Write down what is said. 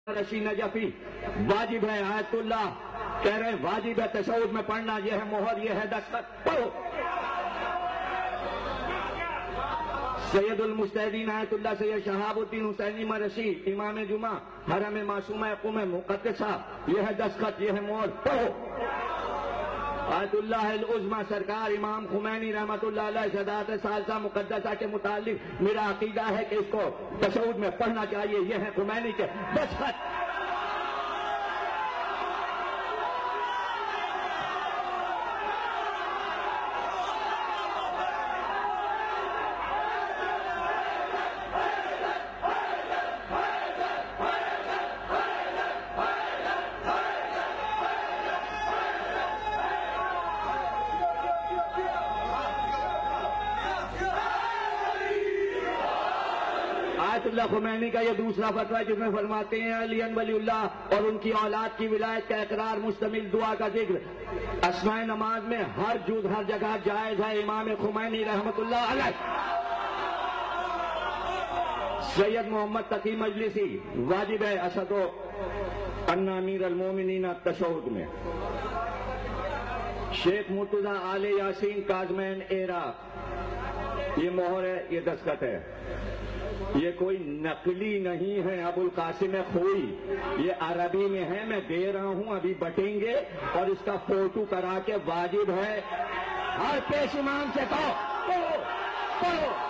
رشی نجفی واجب ہے آیت اللہ کہہ رہے ہیں واجب ہے تشہد میں پڑھنا، یہ ہے مہر، یہ ہے دستخط، پڑھو۔ سید المجتہدین آیت اللہ سید شہاب الدین حسینی مرشی امام جمعہ حرم معصومہ قم مقدسہ، یہ ہے دستخط، یہ ہے مہر، پڑھو۔ آیت اللہ العظمی سرکار امام خمینی رحمت اللہ علیہ صدات ثالثہ مقدسہ کے متعلق میرا عقیدہ ہے کہ اس کو تشہد میں پڑھنا چاہیے، یہ ہے خمینی کے دستخط۔ آیت اللہ خمینی کا یہ دوسرا فتویٰ جس میں فرماتے ہیں علی ولی اللہ اور ان کی اولاد کی ولایت کا اقرار مشتمل دعا کا ذکر اثناء نماز میں ہر جز ہر جگہ جائز ہے، امام خمینی رحمت اللہ علیہ۔ سید محمد تقی مجلسی واجب ہے اسد ان امیر المومنین تشہد میں۔ شیخ مرتضی آل یاسین کاظمین عراق، یہ مہر ہے، یہ دستخط ہے، یہ کوئی نقلی نہیں ہے ابو القاسم خوئی، یہ عربی میں ہے، میں دے رہا ہوں، ابھی بٹیں گے اور اس کا فوٹو کرا کے واجب ہے ہر پیش امام سے کہو پڑھو پڑھو۔